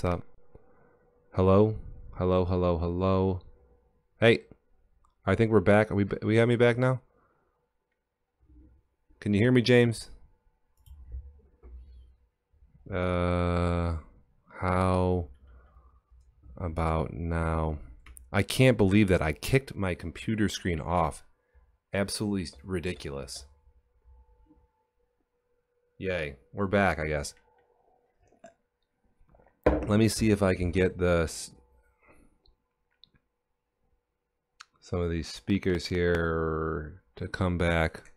up? Hello? Hello, hello, hello. Hey, I think we're back. We have me back now? Can you hear me, James? How about now? I can't believe that I kicked my computer screen off. Absolutely ridiculous. Yay, we're back, I guess. Let me see if I can get some of these speakers here to come back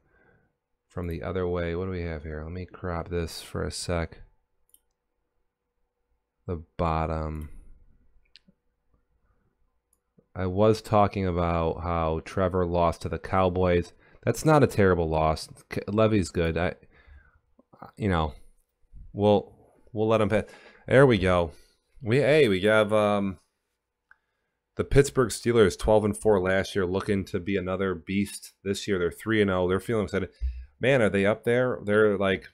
from the other way. What do we have here? Let me crop this for a sec. The bottom. I was talking about how Trevor lost to the Cowboys. That's not a terrible loss. Levy's good. We'll let him pass. There we go. We have the Pittsburgh Steelers 12-4 last year, looking to be another beast this year. They're 3-0. They're feeling excited. Man, are they up there? They're like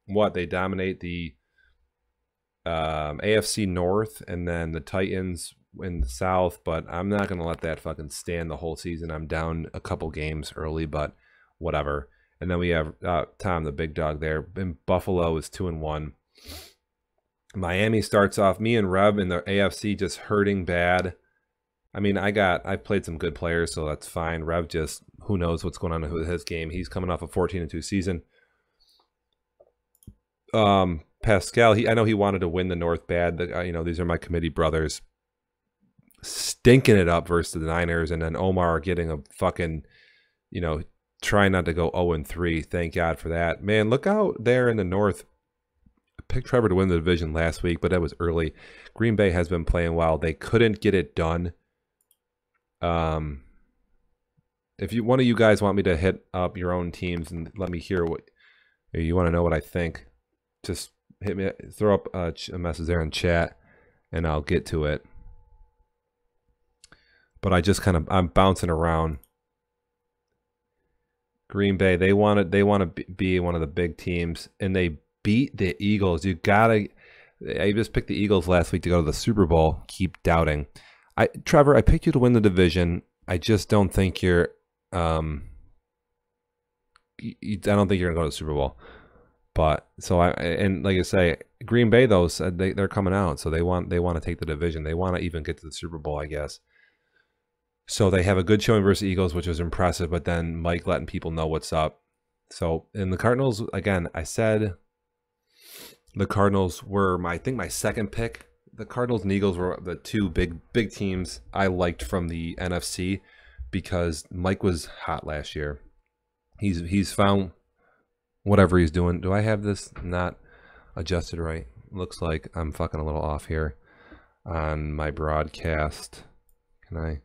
what? They dominate the AFC North and then the Titans in the South, but I'm not going to let that fucking stand the whole season. I'm down a couple games early, but whatever. And then we have Tom, the big dog there. And Buffalo is 2-1. Miami starts off, me and Rev in the AFC just hurting bad. I mean, I played some good players, so that's fine. Rev just, who knows what's going on with his game. He's coming off a 14-2 season. Pascal, I know he wanted to win the North bad. These are my committee brothers stinking it up versus the Niners, and then Omar getting a fucking, trying not to go 0-3. Thank God for that. Man, look out there in the North. I picked Trevor to win the division last week, but that was early. Green Bay has been playing well. They couldn't get it done. If one of you guys want me to hit up your own teams and let me hear what you want to know what I think, just hit me, throw up a message there in chat, and I'll get to it. But I'm bouncing around. Green Bay, they want to be one of the big teams, and they beat the Eagles. I just picked the Eagles last week to go to the Super Bowl. Keep doubting. Trevor, I picked you to win the division. I just don't think you're. I don't think you're gonna go to the Super Bowl. But like I say, Green Bay though said they're coming out, so they want to take the division. They want to even get to the Super Bowl, I guess. So they have a good showing versus Eagles, which was impressive. But then Mike letting people know what's up. So in the Cardinals, again, I said the Cardinals were my second pick. The Cardinals and Eagles were the two big teams I liked from the NFC because Mike was hot last year. He's found whatever he's doing. Do I have this not adjusted right? Looks like I'm fucking a little off here on my broadcast. Let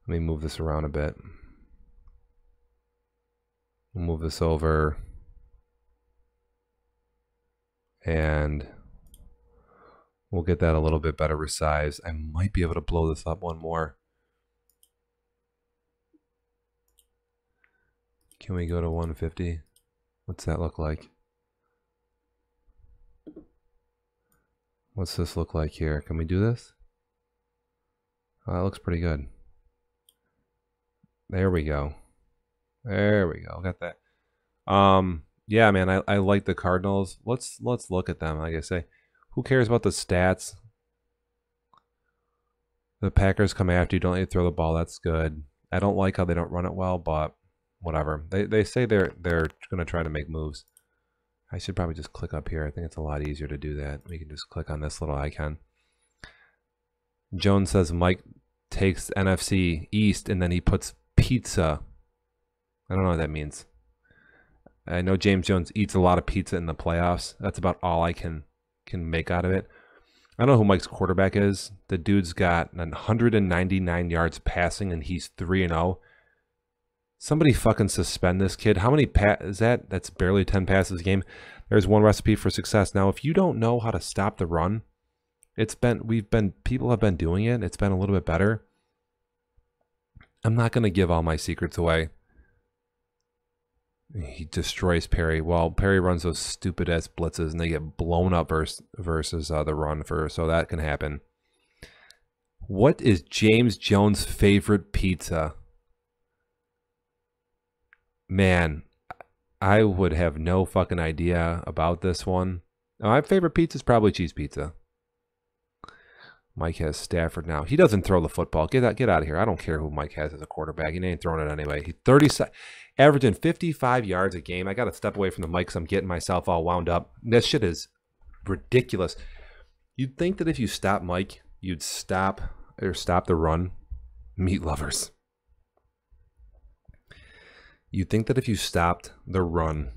me move this around a bit. We'll move this over. And we'll get that a little bit better resized. I might be able to blow this up one more. Can we go to 150? What's that look like? What's this look like here? Can we do this? Oh, that looks pretty good. There we go. There we go. Got that. Yeah, man, I like the Cardinals. Let's look at them. Like I say, who cares about the stats? The Packers come after you. Don't let you throw the ball. That's good. I don't like how they don't run it well, but whatever. They say they're going to try to make moves. I should probably just click up here. I think it's a lot easier to do that. We can just click on this little icon. Jones says Mike takes NFC East and then he puts pizza. I don't know what that means. I know James Jones eats a lot of pizza in the playoffs. That's about all I can make out of it. I don't know who Mike's quarterback is. The dude's got 199 yards passing and he's 3-0. Somebody fucking suspend this kid. How many is that? That's barely 10 passes a game. There's one recipe for success. Now, if you don't know how to stop the run, people have been doing it. It's been a little bit better. I'm not going to give all my secrets away. He destroys Perry. Well, Perry runs those stupid ass blitzes and they get blown up versus the run for, so that can happen. What is James Jones' favorite pizza? Man, I would have no fucking idea about this one. My favorite pizza is probably cheese pizza. Mike has Stafford now. He doesn't throw the football. Get out of here. I don't care who Mike has as a quarterback. He ain't throwing it anyway. He averaging 55 yards a game. I got to step away from the mic because I'm getting myself all wound up. This shit is ridiculous. You'd think that if you stop Mike, you'd stop the run. Meat lovers. You'd think that if you stopped the run,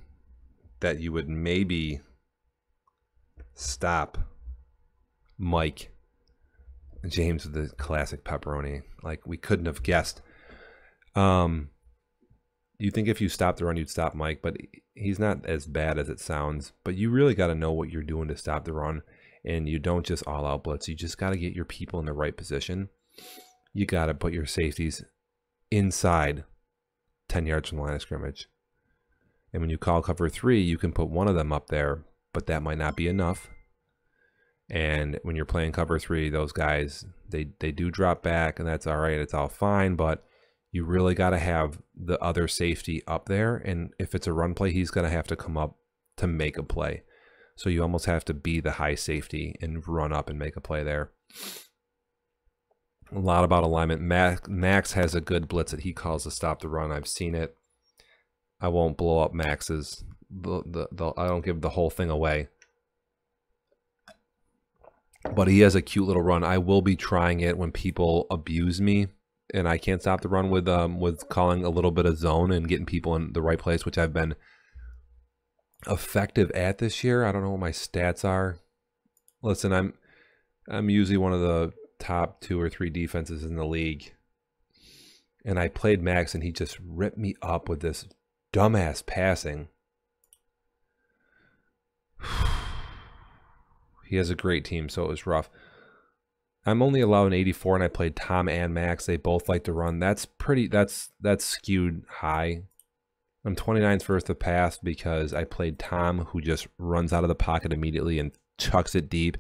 that you would maybe stop Mike. James with the classic pepperoni. Like, we couldn't have guessed. You think if you stopped the run, you'd stop Mike, but he's not as bad as it sounds. But you really got to know what you're doing to stop the run, and you don't just all-out blitz. You just got to get your people in the right position. You got to put your safeties inside 10 yards from the line of scrimmage. And when you call cover 3, you can put one of them up there, but that might not be enough. And when you're playing cover 3, those guys, they do drop back, and that's all right. It's all fine, but you really got to have the other safety up there. And if it's a run play, he's going to have to come up to make a play. So you almost have to be the high safety and run up and make a play there. A lot about alignment. Max has a good blitz that he calls to stop the run. I've seen it. I won't blow up Max's. I don't give the whole thing away. But he has a cute little run. I will be trying it when people abuse me and I can't stop the run with calling a little bit of zone and getting people in the right place, which I've been effective at this year. I don't know what my stats are. Listen, I'm usually one of the top 2 or 3 defenses in the league. And I played Max and he just ripped me up with this dumbass passing. He has a great team, so it was rough. I'm only allowed an 84, and I played Tom and Max. They both like to run. That's skewed high. I'm 29th first to pass because I played Tom, who just runs out of the pocket immediately and chucks it deep,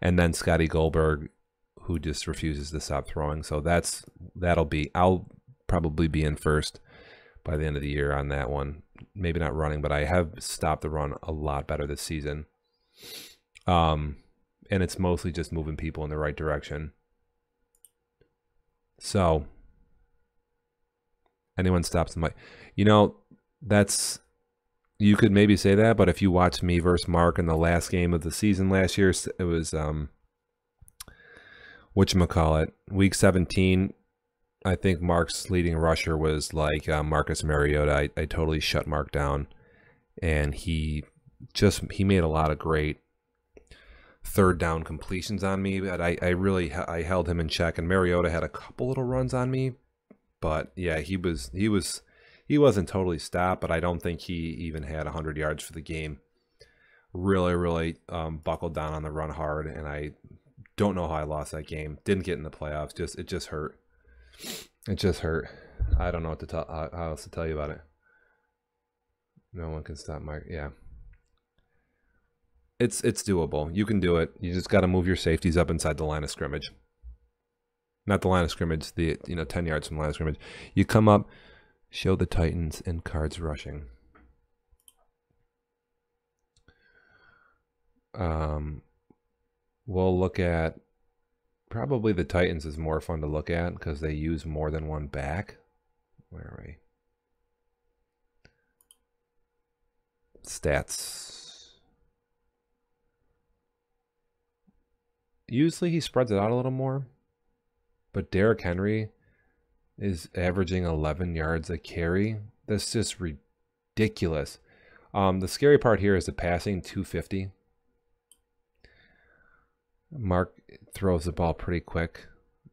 and then Scotty Goldberg, who just refuses to stop throwing. So I'll probably be in first by the end of the year on that one. Maybe not running, but I have stopped the run a lot better this season. And it's mostly just moving people in the right direction. So anyone stops the mic, you could maybe say that, but if you watch me versus Mark in the last game of the season last year, it was whatchamacallit, week 17. I think Mark's leading rusher was like Marcus Mariota. I totally shut Mark down, and he made a lot of great third down completions on me, but I held him in check. And Mariota had a couple little runs on me, but yeah, he wasn't totally stopped, but I don't think he even had 100 yards for the game. Really buckled down on the run hard, and I don't know how I lost that game. Didn't get in the playoffs. It just hurt. It just hurt. I don't know what to how else to tell you about it. No one can stop my It's doable. You can do it. You just got to move your safeties up inside the line of scrimmage. Not the line of scrimmage, 10 yards from the line of scrimmage. You come up, show the Titans and cards rushing. We'll look at, probably the Titans is more fun to look at because they use more than one back. Where are we? Stats. Usually he spreads it out a little more, but Derrick Henry is averaging 11 yards a carry. That's just ridiculous. The scary part here is the passing, 250. Mark throws the ball pretty quick,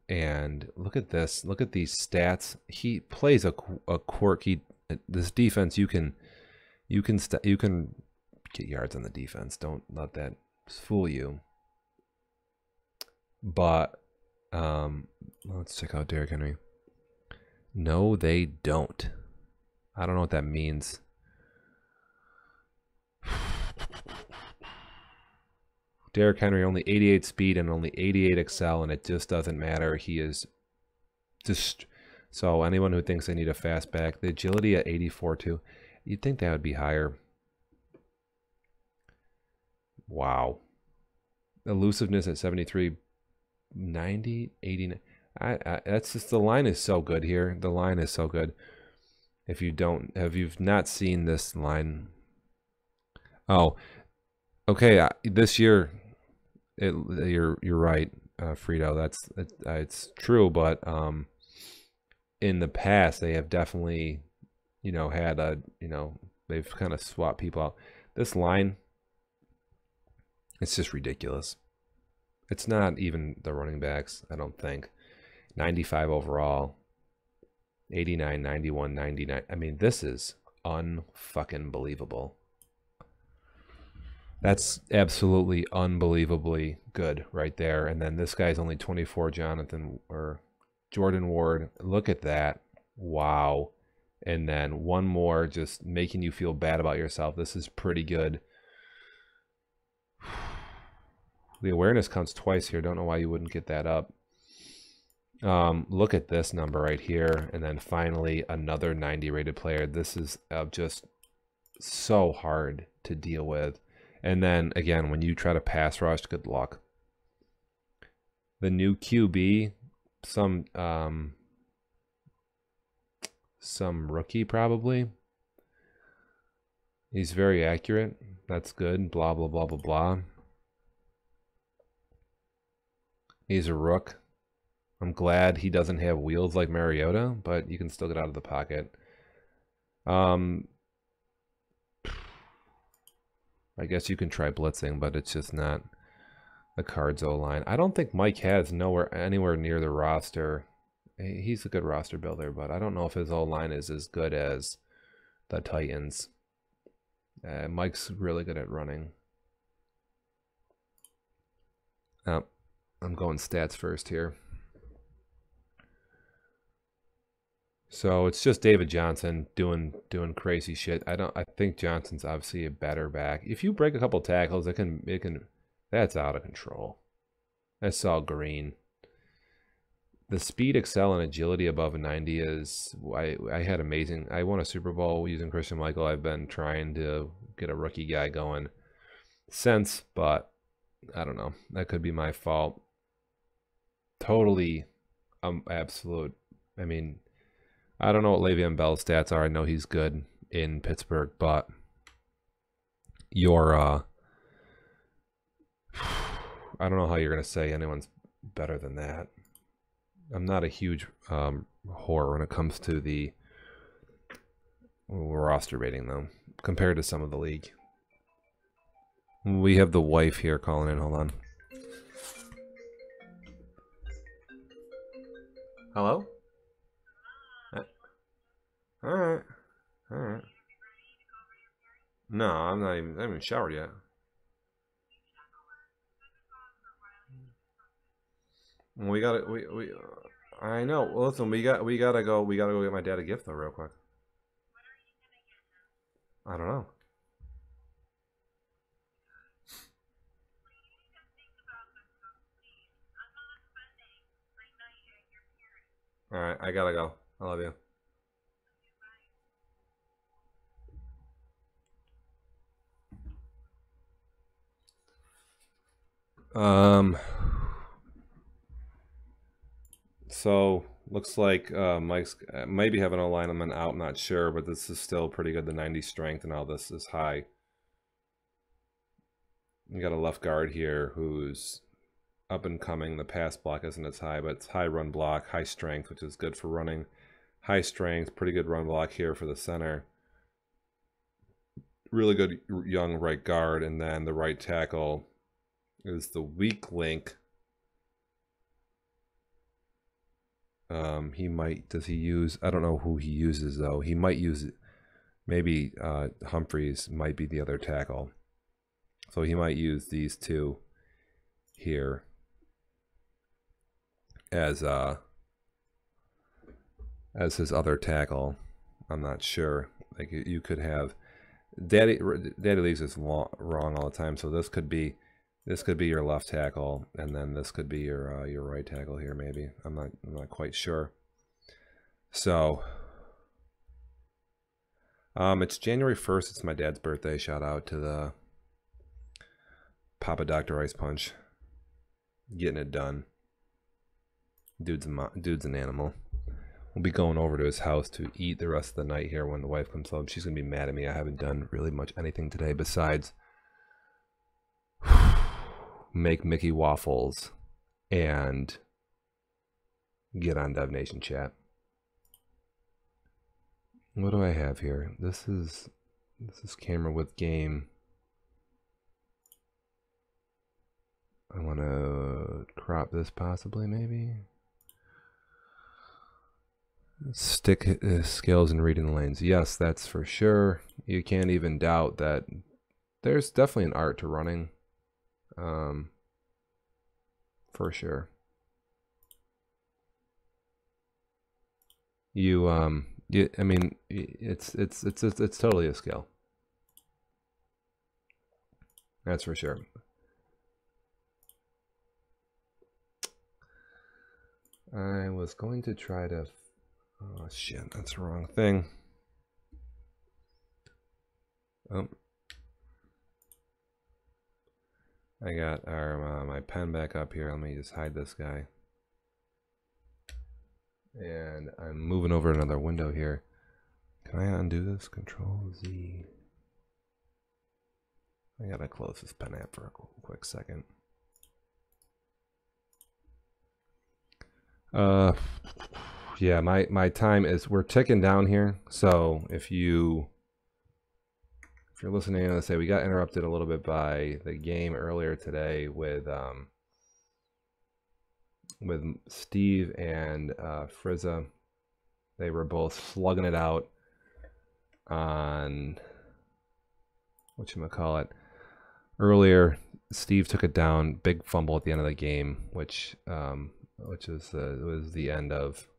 and look at this. Look at these stats. He plays a quirk. This defense, you can get yards on the defense. Don't let that fool you. But let's check out Derrick Henry. No, they don't. I don't know what that means. Derrick Henry, only 88 speed and only 88 excel, and it just doesn't matter. He is just... So anyone who thinks they need a fast back, the agility at 84 too, you'd think that would be higher. Wow. Elusiveness at 73, 90, 89. That's just, the line is so good here. The line is so good. If you don't, have you've not seen this line? Oh, okay. This year, you're right, Frito. It's true, but in the past they have definitely, had a, they've kind of swapped people out. This line, it's just ridiculous. It's not even the running backs, I don't think. 95 overall, 89, 91, 99. I mean, this is unfucking believable. That's absolutely unbelievably good right there. And then this guy's only 24, Jordan Ward. Look at that. Wow. And then one more, just making you feel bad about yourself. This is pretty good. The awareness counts twice here. Don't know why you wouldn't get that up. Look at this number right here. And then finally, another 90 rated player. This is just so hard to deal with. And then, again, when you try to pass rush, good luck. The new QB, some rookie probably. He's very accurate. That's good. Blah, blah, blah, blah, blah. He's a rook. I'm glad he doesn't have wheels like Mariota, but you can still get out of the pocket. I guess you can try blitzing, but it's just not the Cards O-line. I don't think Mike has anywhere near the roster. He's a good roster builder, but I don't know if his O-line is as good as the Titans. Mike's really good at running. I'm going stats first here. So it's just David Johnson doing crazy shit. I think Johnson's obviously a better back. If you break a couple tackles, that's out of control. That's all green. The speed, excel, and agility above a 90 is, I had amazing. I won a Super Bowl using Christian Michael. I've been trying to get a rookie guy going since, but I don't know. That could be my fault. Totally, absolute. I mean, I don't know what Le'Veon Bell's stats are. I know he's good in Pittsburgh, but I don't know how you're going to say anyone's better than that. I'm not a huge whore when it comes to the roster rating, though, compared to some of the league. We have the wife here calling in. Hold on. Hello? All right. All right. No, I haven't even showered yet. We gotta, I know. Well, listen, we gotta go get my dad a gift though, real quick. I don't know. All right, I gotta go. I love you. So looks like Mike's maybe having a lineman out, not sure, but this is still pretty good. The 90 strength and all this is high. You got a left guard here who's up and coming. The pass block isn't as high, but it's high run block, high strength, which is good for running. High strength, pretty good run block here for the center. Really good young right guard, and then the right tackle is the weak link. Does he use, I don't know who he uses though. He might use, maybe Humphreys might be the other tackle. So he might use these two here as his other tackle. I'm not sure. Like you could have, Daddy leaves is wrong all the time. So this could be This could be your left tackle, and then this could be your right tackle here. Maybe I'm not quite sure. So, it's January 1st. It's my dad's birthday. Shout out to the Papa Dr. Ice Punch, getting it done. Dude's an animal. We'll be going over to his house to eat the rest of the night here when the wife comes home. She's gonna be mad at me. I haven't done really much anything today besides make Mickey waffles and get on Dev Nation chat. What do I have here? This is camera with game. I want to crop this possibly, maybe. Stick skills and reading the lanes. Yes, that's for sure. You can't even doubt that there's definitely an art to running. For sure. I mean, it's totally a skill. That's for sure. I was going to try to, oh shit, that's the wrong thing. Oh. I got my pen back up here. Let me just hide this guy. And I'm moving over another window here. Can I undo this? Control Z. I gotta close this pen app for a quick second. Yeah, my time is, we're ticking down here. So if you're listening, let's say we got interrupted a little bit by the game earlier today with Steve and Frizza. They were both slugging it out on whatchamacallit. Earlier, Steve took it down, big fumble at the end of the game, which was the end of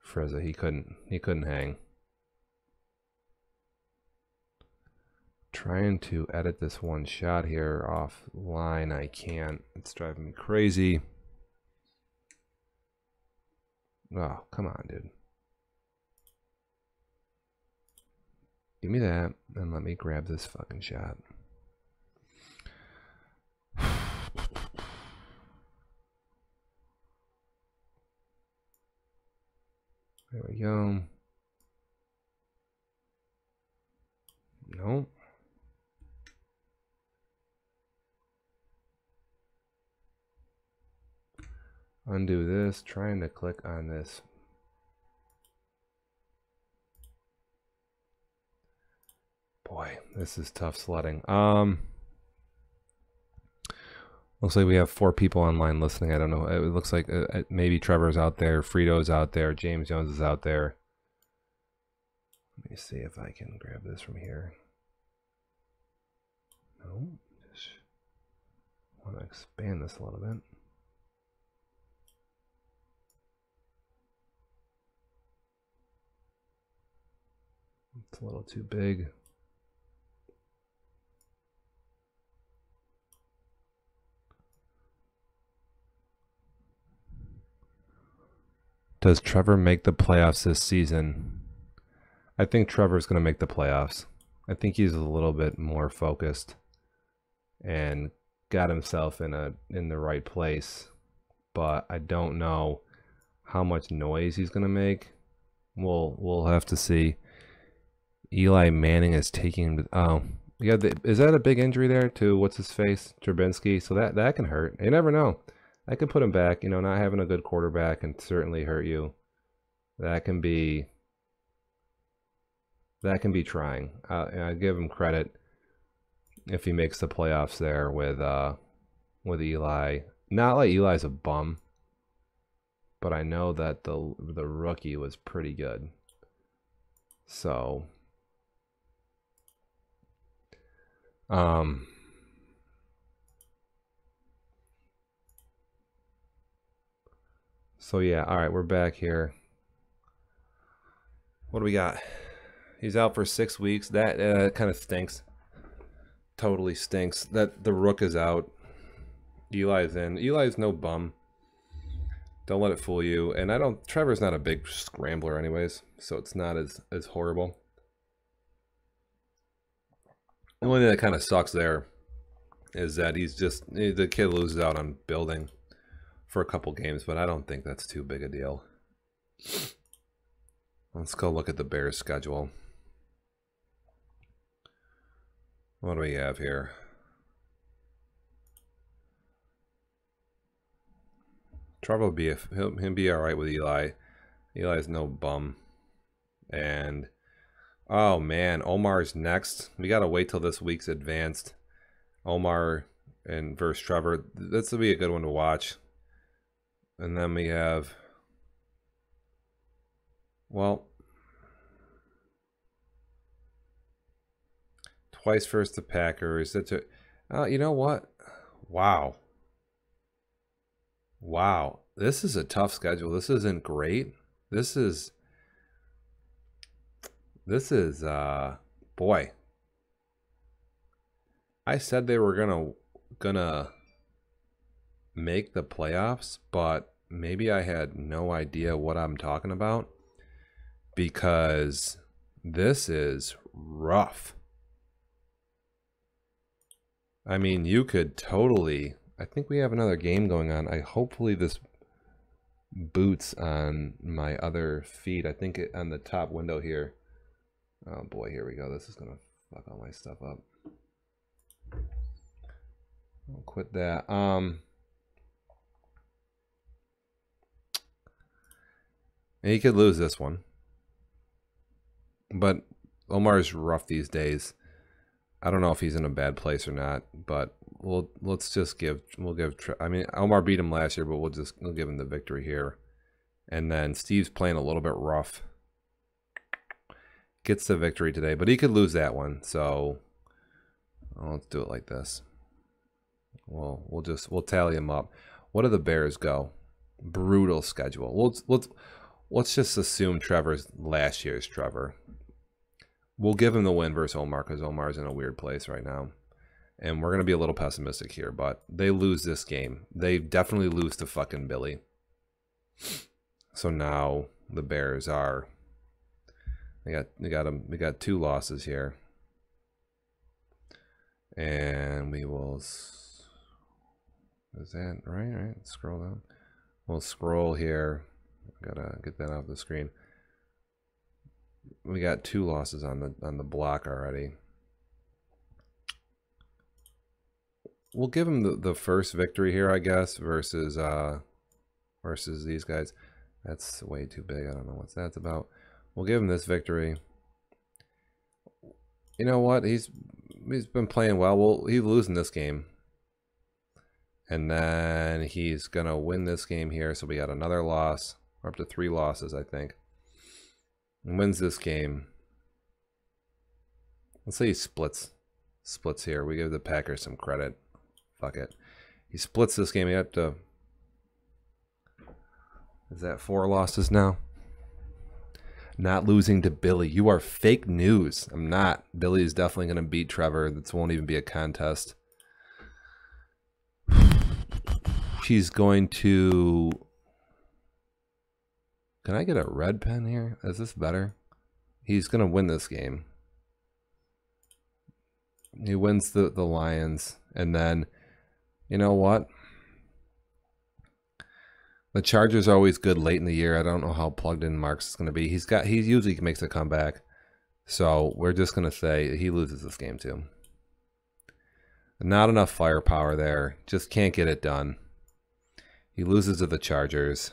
Frizza. He couldn't hang. Trying to edit this one shot here offline. I can't. It's driving me crazy. Oh, come on, dude. Give me that, and let me grab this fucking shot. There we go. Nope. Undo this, trying to click on this. Boy, this is tough sledding. Looks like we have 4 people online listening. I don't know. It looks like maybe Trevor's out there, Frito's out there, James Jones is out there. Let me see if I can grab this from here. No, just want to expand this a little bit. It's a little too big. Does Trevor make the playoffs this season? I think Trevor's going to make the playoffs. I think he's a little bit more focused and got himself in the right place, but I don't know how much noise he's going to make. We'll have to see. Eli Manning is taking. Oh, yeah. Is that a big injury there to what's his face, Trubinsky? So that can hurt. You never know. That can put him back. You know, not having a good quarterback can certainly hurt you. That can be trying. I give him credit if he makes the playoffs there with Eli. Not like Eli's a bum, but I know that the rookie was pretty good. So so yeah, all right, we're back here. What do we got? He's out for 6 weeks. That kind of stinks. totally stinks. That the rook is out. Eli's in. Eli's no bum. Don't let it fool you. And Trevor's not a big scrambler anyways, so it's not as horrible. The only thing that kind of sucks there is that the kid loses out on building for a couple games, but I don't think that's too big a deal. Let's go look at the Bears' schedule. What do we have here? Trevor will be he'll be all right with Eli. Eli's no bum, and oh man, Omar's next. We gotta wait till this week's advanced. Omar and versus Trevor. This will be a good one to watch. And then we have, well, twice versus the Packers. That's you know what? Wow. Wow. This is a tough schedule. This isn't great. This is boy. I said they were gonna make the playoffs, but maybe I had no idea what I'm talking about, because this is rough. I mean, you could totally, I think we have another game going on. Hopefully this boots on my other feed. I think on the top window here. Oh boy, here we go. This is gonna fuck all my stuff up. I'll quit that. And he could lose this one, but Omar's rough these days. I don't know if he's in a bad place or not, but let's just give I mean, Omar beat him last year, but we'll give him the victory here. And then Steve's playing a little bit rough. Gets the victory today, but he could lose that one. So let's do it like this. Well, we'll tally him up. What do the Bears go? Brutal schedule. Let's just assume Trevor's last year's Trevor. We'll give him the win versus Omar, because Omar's in a weird place right now. And we're going to be a little pessimistic here, but they lose this game. They definitely lose to fucking Billy. So now the Bears are, they got 2 losses here. And we will, is that right? Scroll down. We'll scroll here. Gotta get that off the screen. We got 2 losses on the block already. We'll give them the first victory here, I guess, versus these guys. That's way too big. I don't know what that's about. We'll give him this victory. You know what? He's been playing well. Well, he's losing this game. And then he's gonna win this game here. So we got another loss. We're up to 3 losses, I think. And wins this game. Let's say he splits here. We give the Packers some credit. Fuck it. He splits this game. He up to, is that 4 losses now? Not losing to Billy. You are fake news. I'm not. Billy is definitely going to beat Trevor. This won't even be a contest. He's going to, can I get a red pen here? Is this better? He's going to win this game. He wins the Lions. And then, you know what? The Chargers are always good late in the year. I don't know how plugged in Marks is going to be. He usually makes a comeback. So we're just going to say he loses this game too. Not enough firepower there. Just can't get it done. He loses to the Chargers.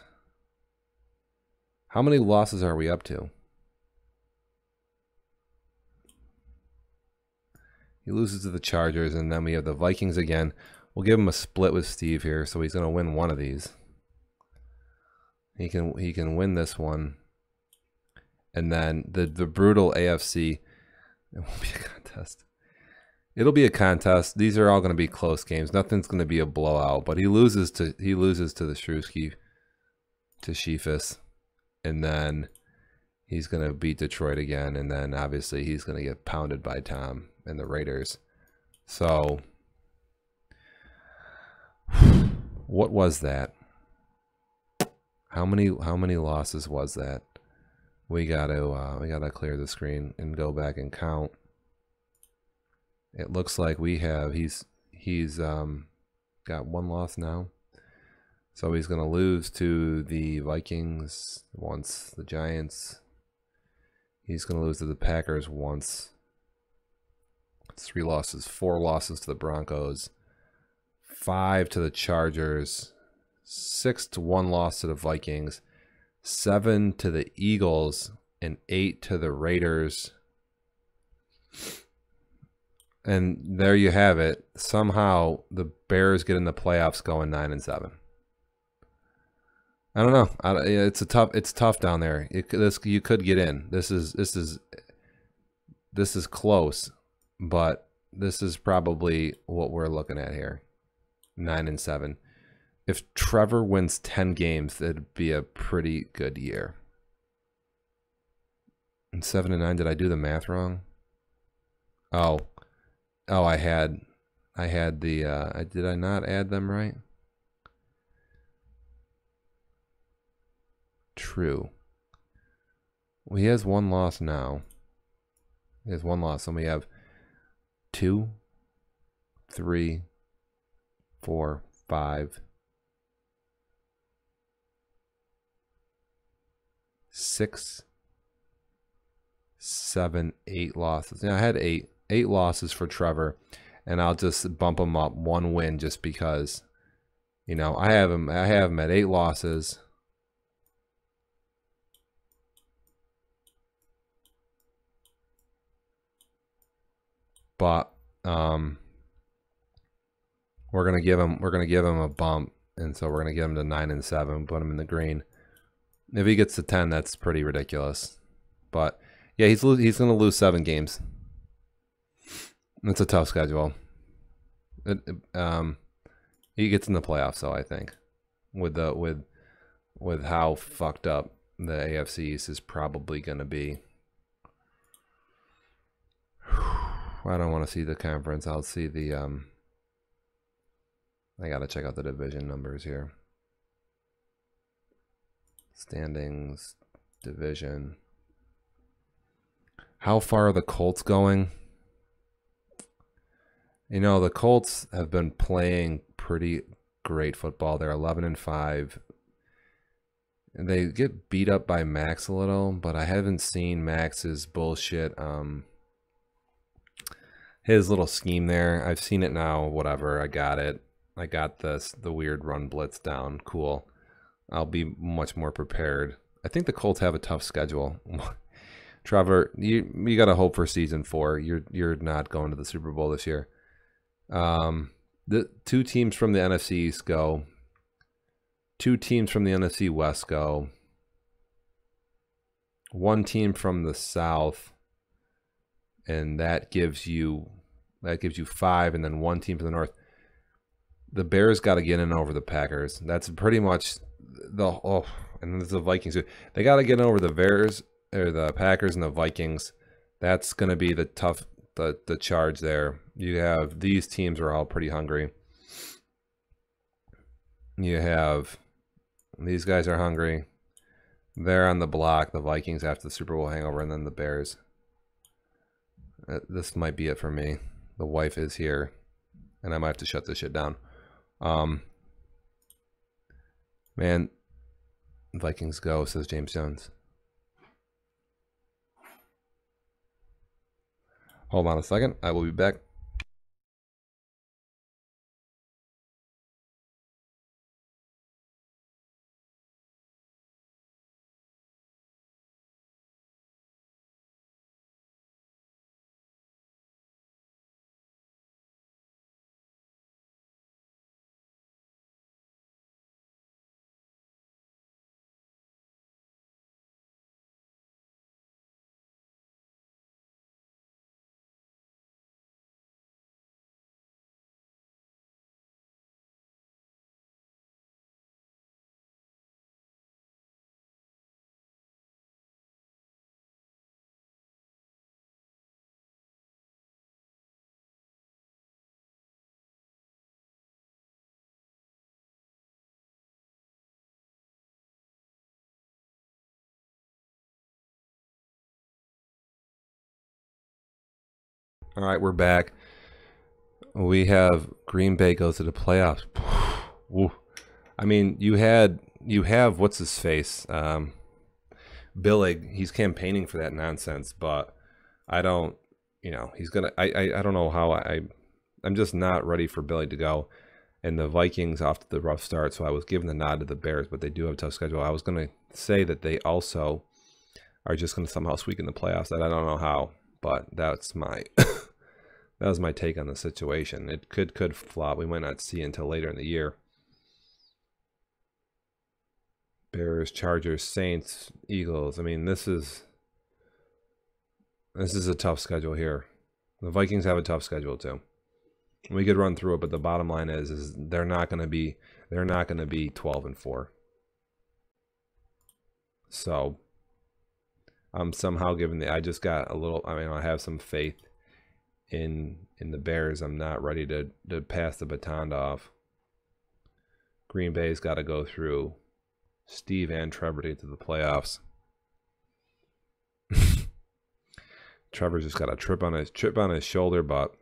How many losses are we up to? He loses to the Chargers, and then we have the Vikings again. We'll give him a split with Steve here, so he's going to win one of these. He can win this one. And then the brutal AFC, it won't be a contest. It'll be a contest. These are all going to be close games. Nothing's going to be a blowout, but he loses to the Shrewsky, to Sheafus. And then he's going to beat Detroit again. And then obviously he's going to get pounded by Tom and the Raiders. So, what was that? How many losses was that? We gotta clear the screen and go back and count. It looks like he's got one loss now. So he's gonna lose to the Vikings once, the Giants. He's gonna lose to the Packers once. 3 losses, 4 losses to the Broncos, 5 to the Chargers, 6 to 1 loss to the Vikings, 7 to the Eagles, and 8 to the Raiders. And there you have it. Somehow the Bears get in the playoffs going 9-7. I don't know. It's tough down there. You could get in. This is close, but this is probably what we're looking at here. 9-7. If Trevor wins 10 games, it'd be a pretty good year. And 7-9, did I do the math wrong? Oh, I had the did I not add them right? True. Well, he has 1 loss now. He has 1 loss, and we have 2, 3, 4, 5, 6, 7, 8 losses. Now I had 8 losses for Trevor, and I'll just bump him up 1 win just because, you know, I have him at 8 losses. But we're gonna give him a bump, and so we're gonna get him to 9-7, put him in the green. If he gets to 10, that's pretty ridiculous. But yeah, he's gonna lose 7 games. It's a tough schedule. He gets in the playoffs, though, I think, with how fucked up the AFC East is probably gonna be. I don't want to see the conference. I'll see the I gotta check out the division numbers here. Standings, division. How far are the Colts going? You know, the Colts have been playing pretty great football. They're 11-5. And they get beat up by Max a little, but I haven't seen Max's bullshit his little scheme there. I've seen it now. Whatever. I got it. I got the weird run blitz down. Cool. I'll be much more prepared. I think the Colts have a tough schedule. Trevor, you got to hope for season 4. You're not going to the Super Bowl this year. The 2 teams from the NFC East go. 2 teams from the NFC West go. 1 team from the South, and that gives you 5, and then 1 team from the North. The Bears got to get in over the Packers. That's pretty much and there's the Vikings. They got to get in over the Bears or the Packers and the Vikings. That's going to be the tough the charge there. You have these teams are all pretty hungry. You have these guys are hungry. They're on the block. The Vikings after the Super Bowl hangover, and then the Bears. This might be it for me. The wife is here, and I might have to shut this shit down. Man, Vikings go, says James Jones. Hold on a second. I will be back. All right, we're back. We have Green Bay goes to the playoffs. Woo. I mean, you have what's his face, Billig. He's campaigning for that nonsense, but I don't. He's gonna. I don't know how I'm just not ready for Billig to go. And the Vikings off to the rough start, so I was giving the nod to the Bears, but they do have a tough schedule. I was gonna say that they also are just gonna somehow squeak in the playoffs. That I don't know how, but that's my. That was my take on the situation. It could flop. We might not see until later in the year. Bears, Chargers, Saints, Eagles. I mean, this is a tough schedule here. The Vikings have a tough schedule too. We could run through it, but the bottom line is they're not going to be 12-4. So I'm somehow I just got a little. I mean, I have some faith in the Bears. I'm not ready to pass the baton off. Green Bay's got to go through Steve and Trevor to get to the playoffs. Trevor's just got a chip on his shoulder, but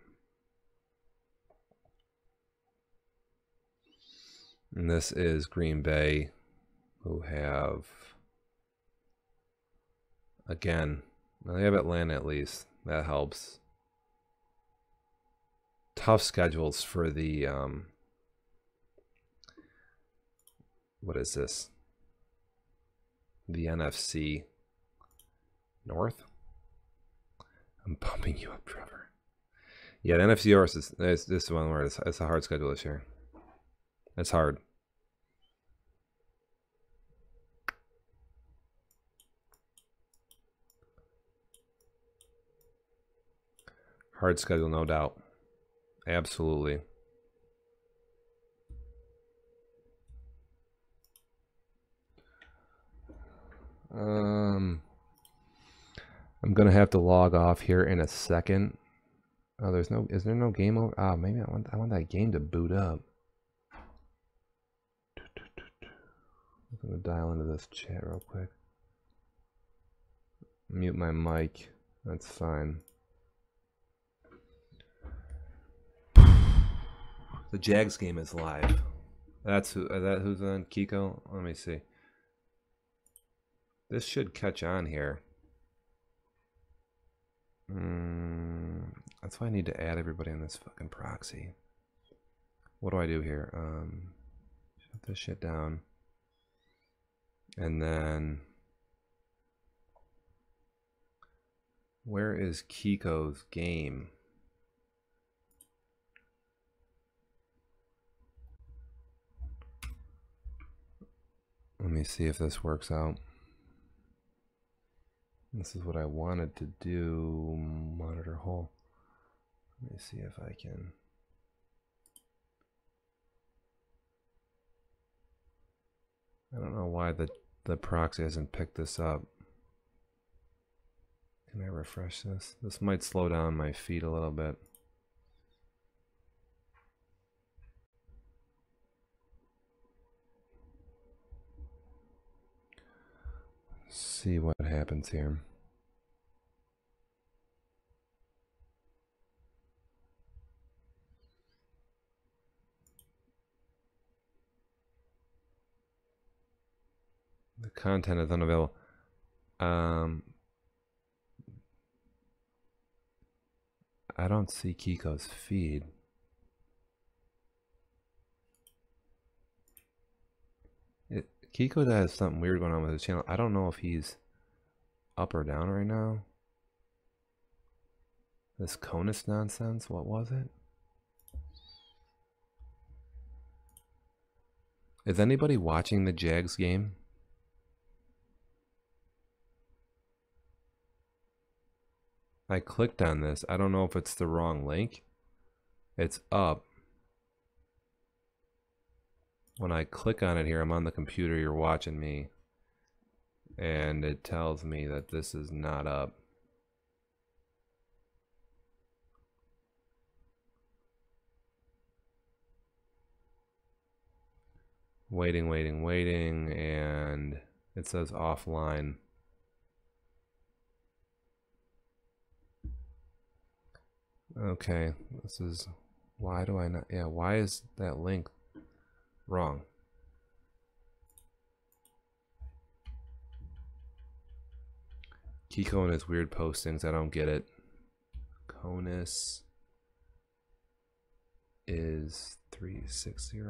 and this is Green Bay, who have again. Well, they have Atlanta at least. That helps. Tough schedules for the what is this? The NFC North. I'm pumping you up, Trevor. Yeah, the NFC North is this one where it's a hard schedule this year. It's hard. Hard schedule, no doubt. Absolutely. I'm gonna have to log off here in a second. Oh, is there no game over? Ah, maybe I want that game to boot up. I'm gonna dial into this chat real quick. Mute my mic. That's fine. The Jags game is live. That's who's on Kiko. Let me see. This should catch on here. That's why I need to add everybody on this fucking proxy. What do I do here? Shut this shit down. And then where is Kiko's game? Let me see if this works out. This is what I wanted to do. Monitor hole. Let me see if I can. I don't know why the proxy hasn't picked this up. Can I refresh this? This might slow down my feed a little bit. See what happens here. The content is unavailable. I don't see Kiko's feed. Kiko has something weird going on with his channel. I don't know if he's up or down right now. This Conus nonsense, what was it? Is anybody watching the Jags game? I clicked on this. I don't know if it's the wrong link. It's up. When I click on it here, I'm on the computer, you're watching me, and it tells me that this is not up. Waiting, and it says offline. Okay, this is, why do I not, yeah, why is that link wrong? Kiko and his weird postings, I don't get it. Conus is 360.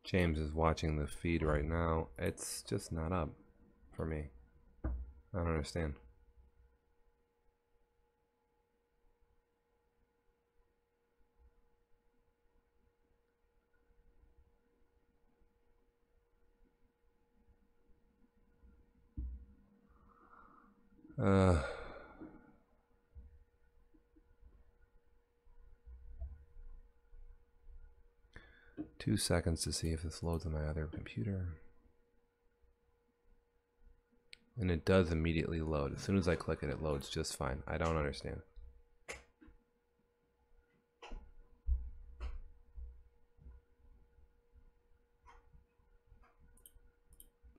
James is watching the feed right now. It's just not up for me. I don't understand. Uh 2 seconds to see if this loads on my other computer. And it does immediately load. As soon as I click it, it loads just fine. I don't understand.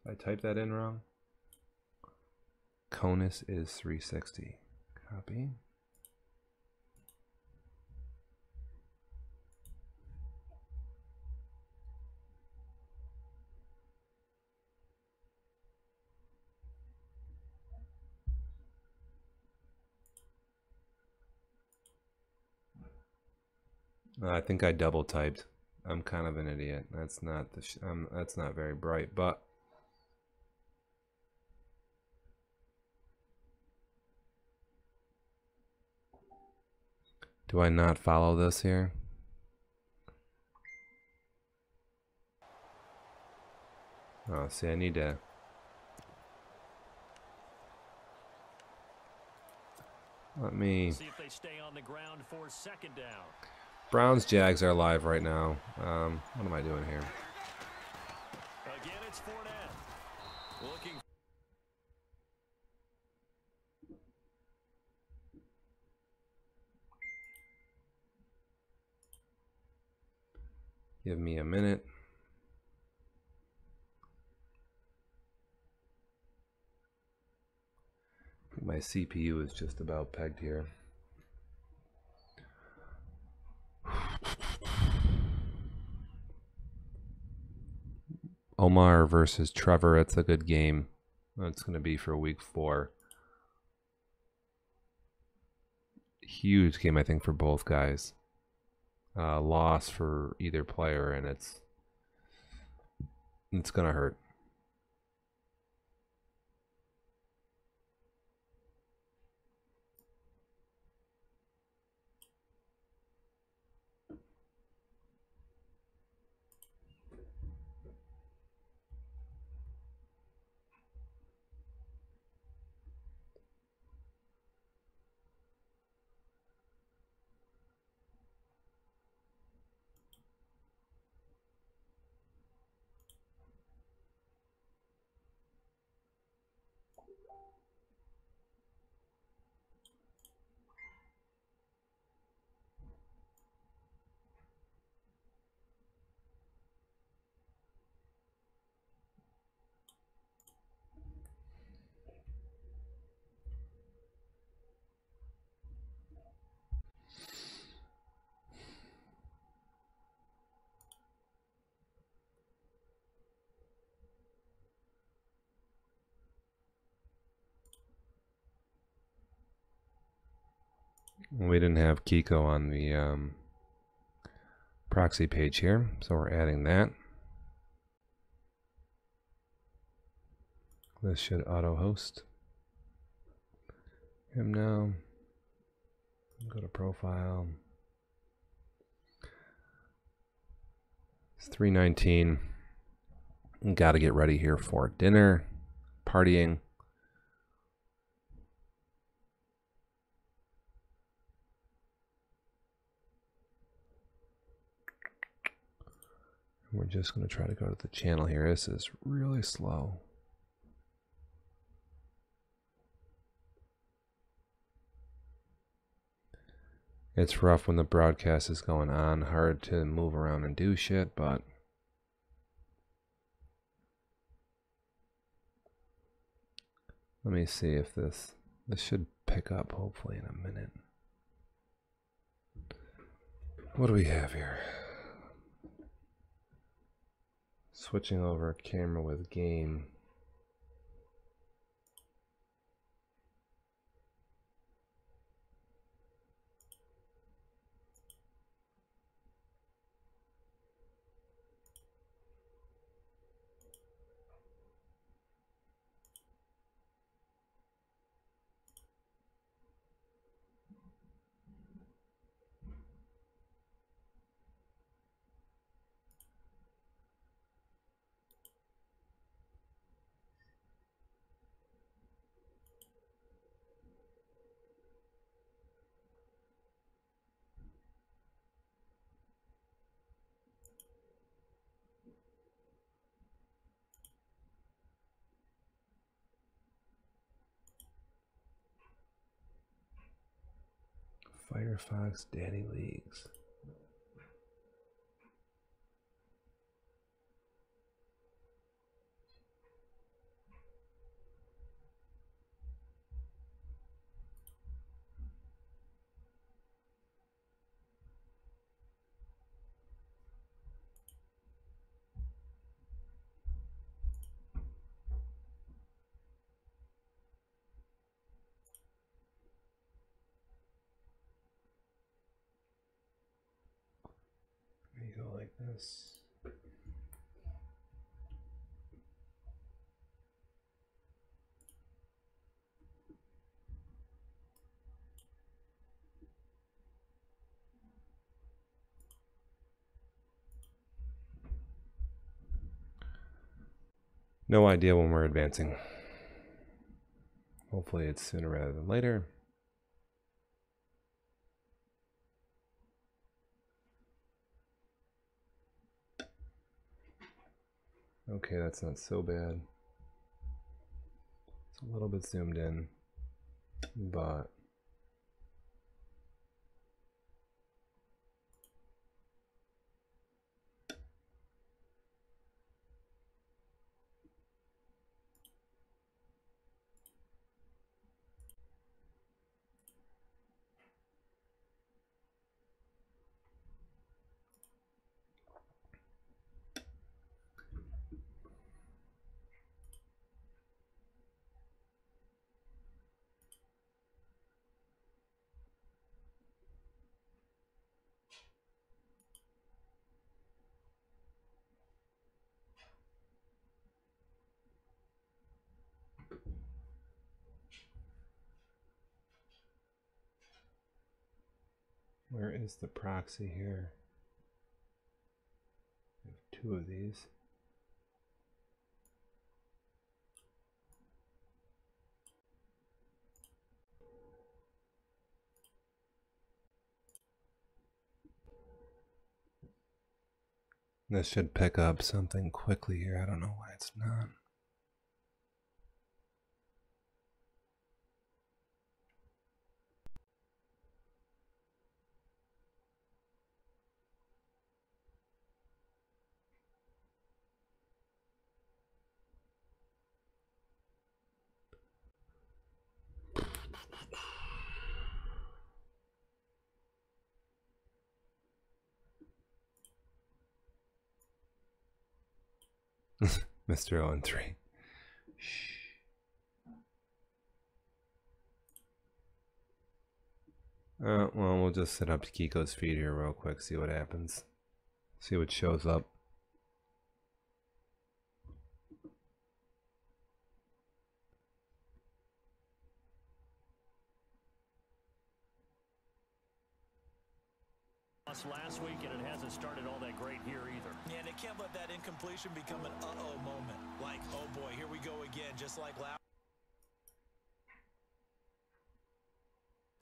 Did I type that in wrong? Conus is 360. Copy. I think I double typed. I'm kind of an idiot. That's not that's not very bright, but do I not follow this here? Oh, see, I need to. Let me see if they stay on the ground for second down. Browns Jags are live right now. What am I doing here? Again, it's Fournette. Looking. Give me a minute. My CPU is just about pegged here. Omar versus Trevor. It's a good game. It's going to be for week 4. Huge game, I think, for both guys. Loss for either player, and it's going to hurt. We didn't have Kiko on the proxy page here, so we're adding that. This should auto host him now. Go to profile. It's 3:19. Got to get ready here for dinner, partying. We're just going to try to go to the channel here. This is really slow. It's rough when the broadcast is going on. Hard to move around and do shit, but let me see if this should pick up hopefully in a minute. What do we have here? Switching over camera with game. Firefox Daddy Leagues. There you go, like this. No idea when we're advancing. Hopefully it's sooner rather than later. Okay, that's not so bad. It's a little bit zoomed in, but where is the proxy here? I have two of these. This should pick up something quickly here. I don't know why it's not. Mr. 0-3. Shh. Well, we'll just set up Kiko's feed here real quick, see what happens. See what shows up. Last week, and it hasn't started all that great here either. Yeah, they can't let that incompletion become an uh-oh moment. Like, oh boy, here we go again, just like last.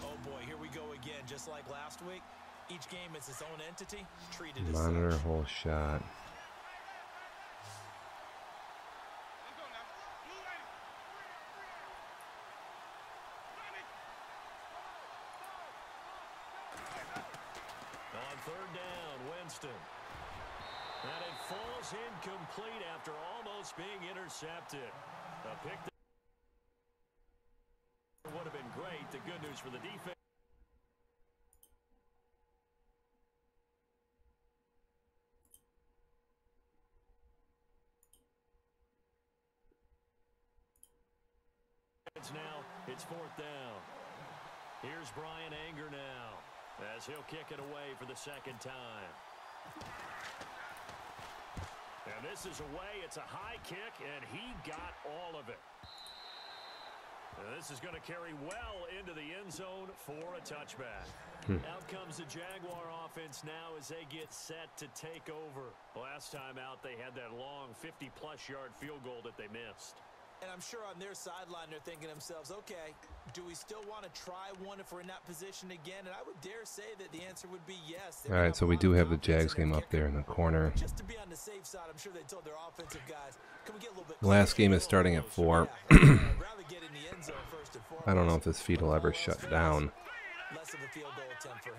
Oh boy, here we go again, just like last week. Each game is its own entity, treated as Monitor such. whole shot. On third down, Winston. And it falls incomplete after almost being intercepted. A pick that would have been great. The good news for the defense. Now it's fourth down. Here's Brian Anger now as he'll kick it away for the second time. And this is away. It's a high kick, and he got all of it. And this is going to carry well into the end zone for a touchback. Out comes the Jaguar offense now as they get set to take over. Last time out, they had that long 50-plus yard field goal that they missed. And I'm sure on their sideline they're thinking to themselves, okay, do we still want to try one if we're in that position again? And I would dare say that the answer would be yes. All right, so we do have the Jags game up there in the corner. Just to be on the safe side, I'm sure they told their offensive guys, can we get a little bit Last game is starting at 4. I don't know if this feed will ever shut down.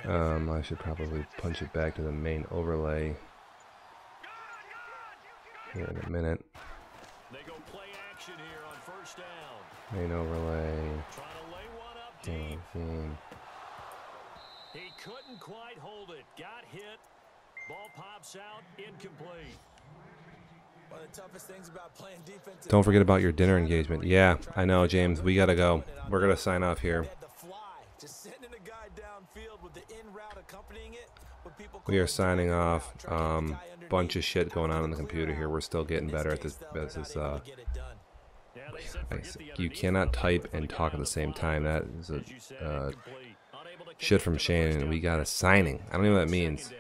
I should probably punch it back to the main overlay here in a minute. They go play action here on first down. Main overlay. Trying to lay one up deep. Game. He couldn't quite hold it. Got hit. Ball pops out. Incomplete. One of the toughest things about playing defense. Don't forget about your dinner engagement. Yeah, I know, James. We got to go. We're going to sign off here. We are signing off. Bunch of shit going on the computer here. We're still getting better at this. You cannot type and talk at the same time. That is a shit from Shannon. We got a signing. I don't know what that means.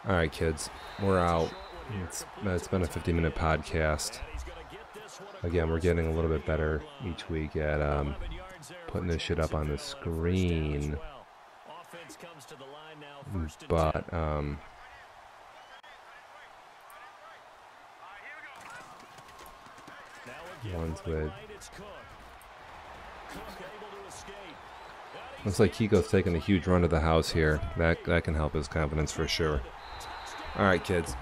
All right, kids. We're out. It's been a 50-minute podcast. Again, we're getting a little bit better each week at putting this shit up on the screen. But ones with looks like Kiko's taking a huge run to the house here. That can help his confidence for sure. All right, kids.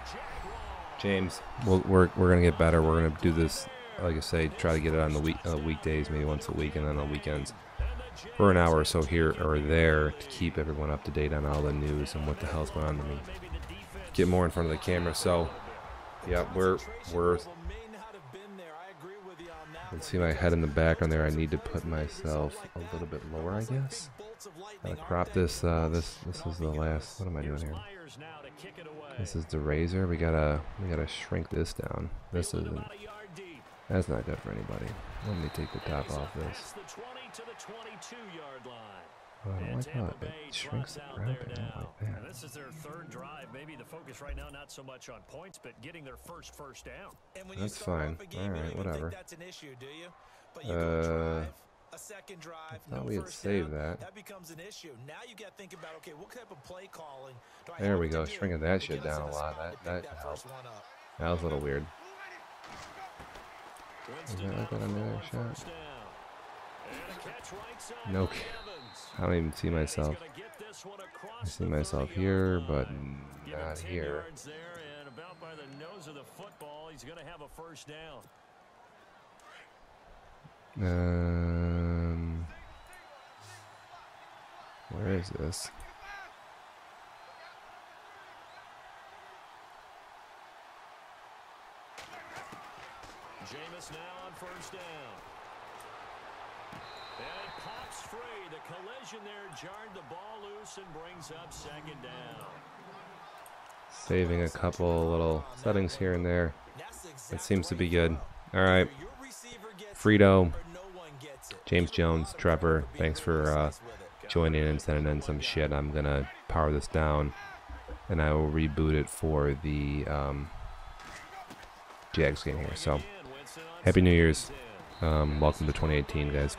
James, we're gonna get better. We're gonna do this, like I say, try to get it on the weekdays, maybe once a week, and then on weekends for an hour or so here or there to keep everyone up to date on all the news and what the hell's going on. To me, get more in front of the camera. So, yeah, we're. You can see my head in the background there. I need to put myself a little bit lower, I guess. Gotta crop this. This is the last. What am I doing here? This is the razor. We gotta shrink this down. This isn't. That's not good for anybody. Let me take the top off this. Oh, I don't like that. It shrinks the ground. I don't like that. And this is their third drive. Maybe the focus right now not so much on points, but getting their first down. That's fine. All right, whatever. That's an issue, do you? But you go drive, a second drive, I thought we had saved that. That becomes an issue. Now you got to think about, okay, what type of play calling do I There we go. Shrinking that shit down a lot. That helped. That was a little weird. Is that like that on the other shot? No. I don't even see myself. I see myself here, but not here. Where is this? Jameis now on first down. And it pops free. The collision there jarred the ball loose and brings up second down. Saving a couple little settings here and there. It seems to be good. All right. Frito, James Jones, Trevor, thanks for joining and sending in some shit. I'm going to power this down, and I will reboot it for the Jags game here. So, Happy New Year's. Welcome to 2018, guys.